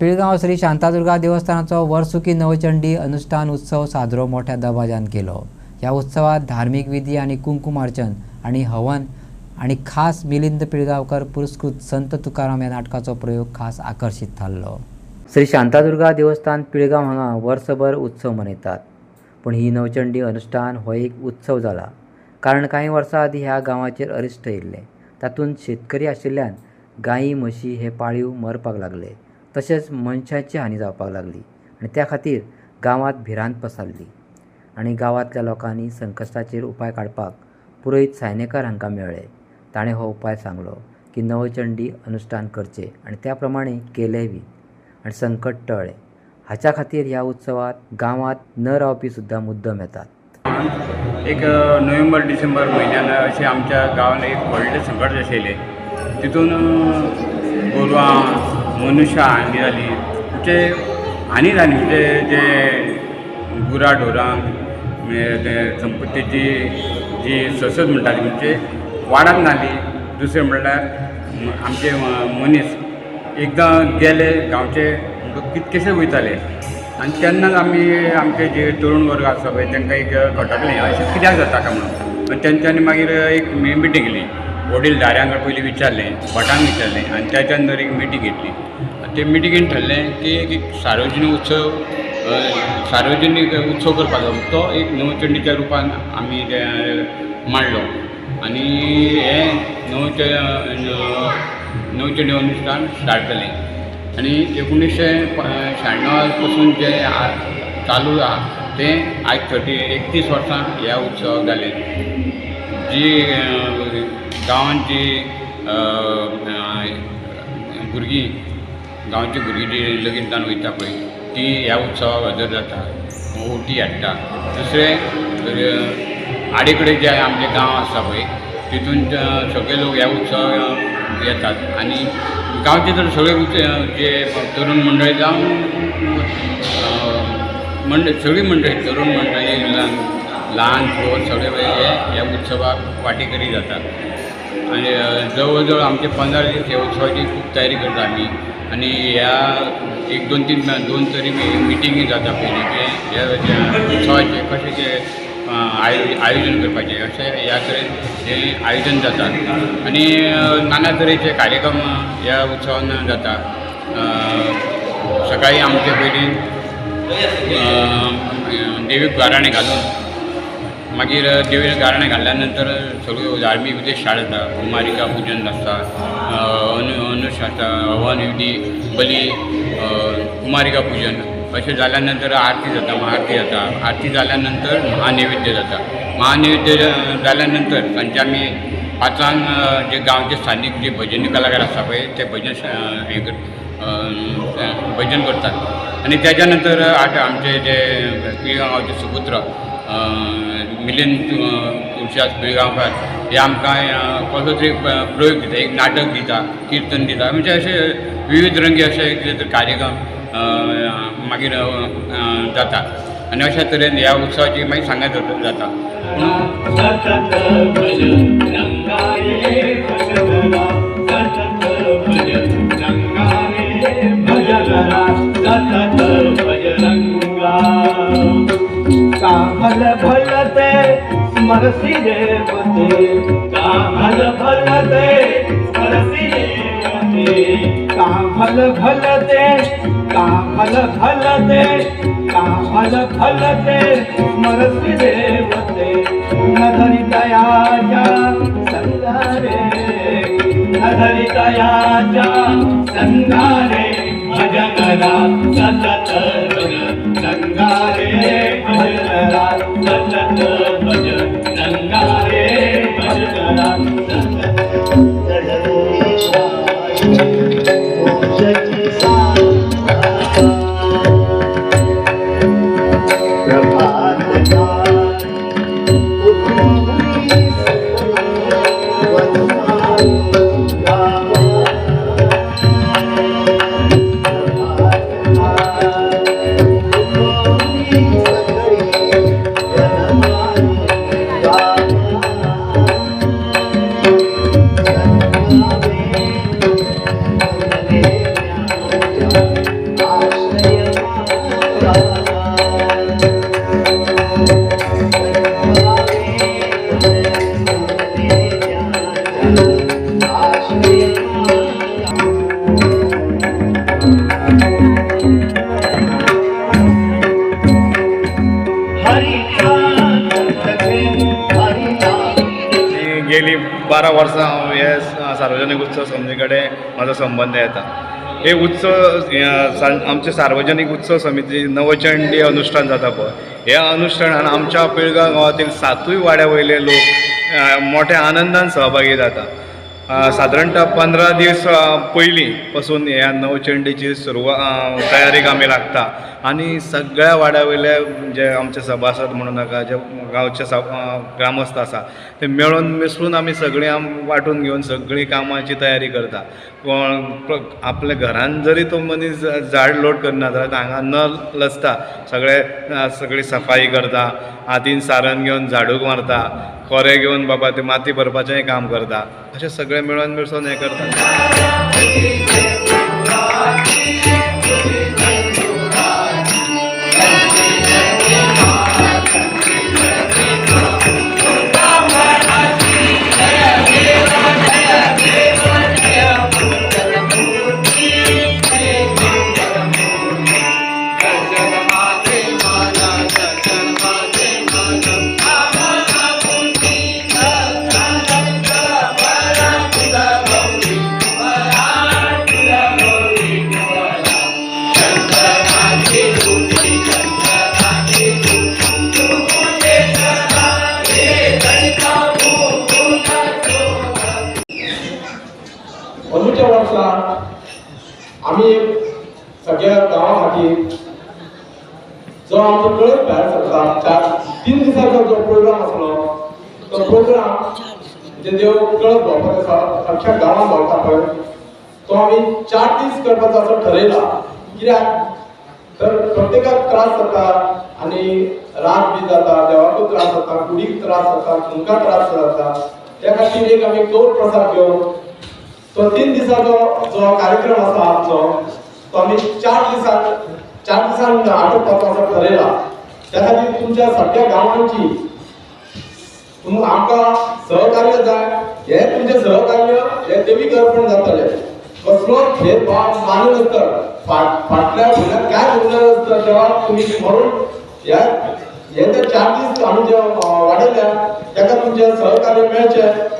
पिळगांव श्री शांतादुर्गा देवस्थानाचो वर्सुकी नवचंडी अनुष्ठान उत्सव साजरो मोठ्या दबाज्यान केलो। ह्या उत्सवात धार्मिक विधी आणि कुंकुमार्चन आणि हवन आणि खास मिलिंद पिळगांवकर पुरस्कृत संत तुकाराम या नाटकाचो प्रयोग खास आकर्षित थारलो। श्री शांतादुर्गा देवस्थान पिळगांव हांगा वर्सभर उत्सव मनयतात, पण ही नवचंडी अनुष्ठान हो एक उत्सव जाला कारण काही वर्सां आदी ह्या गांवाचेर अरिश्ट येयल्ले। तातूंत शेतकरी आशिल्ल्यान गायी म्हशी हे पाळीव मरपाक लागले, तशेंच मनशाची हानी जावपाक लागली आणि त्या खातीर गांवांत भिरांत पसरली आणि गांवांतल्या लोकांनी संकश्टाचेर उपाय काडपाक पुरोहित सायनेकर हांकां मेळ्ळे। ताणें हो उपाय सांगलो की नवचंडी अनुष्ठान करचें आणि त्या प्रमाणे केलेंय बी आणि संकट टळ्ळें। हाच्या खातीर ह्या उत्सवात गांवांत न रावपी सुद्दां मुद्दम येतात। एक नोव्हेंबर डिसेंबर म्हयन्यान अशें आमच्या गांवांत एक व्हडलें संकट आशिल्लें। तितून गोरवां मनुश्या हानी जाली, म्हणजे हानी जाली म्हणजे जे गुरा ढोरांक संपत्तीची जी ससत म्हणटाली म्हणजे वाडत नाली। दुसरें म्हणल्यार आमचे मनीस एकदां गेले गांवचे कितकेशे वयताले आनी तेन्नाच आमी आमचे जे तरुण वर्ग आसा पळय तांकां एक खटकलें अशें कित्याक जाता काय म्हणून। तेंच्यांनी मागीर एक मिटींग घेतली, वडीलधाऱ्यांक पयलीं विचारलें, भटांक विचारलें आनी त्याच्या नंतर एक मिटींग घेतली। ते मिटिंगेन ठरलें की एक सार्वजनीक उत्सव करपाचो, तो एक नवचंडीच्या रुपान आमी मांडलो आनी हें नवचंडी अनुष्ठान स्टार्ट केलें। आनी 1996 पासून जे चालू आहा तें आज 31 वर्सां ह्या उत्सवाक जालें। जी गांवांत जी भुरगीं गांवची भुरगीं जी लगीन जावन वयता पळय ती ह्या उत्सवाक हजर जाता, ओटी हाडटा। दुसरें आडे कडेन जे आमचे गांव आसा पळय तितून सगळे लोक ह्या उत्सवाक येतात आनी गांवचे तर सगळे जे तरुण मंडळी जावं सगळी मंडळी तरुण मंडळी ल्हान थोर सगळे ह्या उत्सवाक वांटेकरी जातात आनी जवळ जवळ आमचे 15 दीस ह्या उत्सवाची खूब तयारी करता आमी। आनी ह्या एक दोन तरी मिटिंगी जाता पयलीं की ह्या उत्सवाचे कशें जें आयोजन करपाचें अशें ह्या तरेन हें आयोजन जाता आनी नाना तरेचे कार्यक्रम ह्या उत्सवान जाता। सकाळीं आमचे पयलीं देवीक गाराणें घालून मागीर देवीक गाराणें घातल्या नंतर सगळ्यो धार्मीक विधी स्टार्ट जाता। कुमारिका पुजन आसता, अनुशासन, हवन विधी, बली, कुमारिका पूजन अशें जाल्या नंतर आरती जाता, महाआरती जाता। आरती जाल्या नंतर महानैवेद्य जाता। महानैवेद्य जाल्या नंतर सांजचे आमी 5 जे गांवचे स्थानीक जे भजनी कलाकार आसा पळय ते भजन करतात आनी त्याच्या नंतर आमचे जे पिळगांवचे सुपुत्र मिलिंद तुळशीदास पिळगांवकर हे आमकां कसलो तरी प्रयोग दिता, एक नाटक दिता, कीर्तन दिता, म्हणजे अशे विविध रंगी अशे कितें तरी कार्यक्रम मागीर जाता आनी अशा तरेन ह्या उत्सवाची मागीर सांगत जाता। कामल भलते स्मरसी देवते, कामल भलते स्मरसी देवते, कामल भलते, कामल भलते, कामल भलते स्मरसी देवते। नधरी दयाच्या संगारे, नधरी दयाच्या संगारे भजनरा सतत नंगारे भजनरा सतत भज नंगारे भजनरा गेली 12 वर्सां हांव हे सार्वजनीक उत्सव समिती कडेन म्हाजो संबंद येता. हे उत्सव आमचे सार्वजनीक उत्सव समिती नवचंडी अनुश्ठान जाता पळय, ह्या अनुश्ठानान आमच्या पिळगांव गांवांतील 7 वाड्या वयले लोक मोठ्या आनंदान सहभागी जाता. सादारणतः 15 दीस पयलीं पासून ह्या नवचंडीची तयारीक आमी लागता आनी सगळ्या वाड्या वयले जे आमचे सभासद म्हणूं नाका जे गांवचे ग्रामस्थ आसा ते मेळून मिसळून आमी सगळीं वांटून घेवन सगळीं कामाची तयारी करता. कोण आपल्या घरान जरी तो मनीस झाड लोट करना जाल्यार हांगा नल आसता, सगळी सफाई करता, हातीन सारण घेवन झाडूक मारता, खोरे घेवन बाबा ते माती भरपाचेंय काम करता. अशें सगळें मेळून मिसळून हें करता. अंदूच्या वर्सा आमी सगळ्या गांवा खातीर जो आमचो कळप भायर सरता 3 दिसांचो जो प्रोग्राम आसलो तो प्रोग्राम जे देव कळप भोंवपाक आसा अख्ख्या गांवांत भोंवता पळय तो आमी 4 दीस करपाचो असो ठरयला. कित्याक तर प्रत्येकाक त्रास जाता आनी रात बी जाता, देवाकूय त्रास जाता, कुडीक त्रास जाता, तुमकां त्रास जाता. त्या खातीर एक आमी गौर प्रसाद घेवन तो 3 दिसांचो जो कार्यक्रम आसा आमचो तो आमी 4 दिसान आटोवपाचो असो ठरयला. त्या खातीर तुमच्या सगळ्या गांवांची आमकां सहकार्य जाय. हे तुमचे सहकार्य हे देवीक अर्पण जातले. कसलो भेदभाव मानू नासता, फाटल्या फुडल्यान काय उरलें नासता देवाक तुमी म्हणून हे 4 दीस आमी जे वाडयल्या ताका तुमचे सहकार्य मेळचें.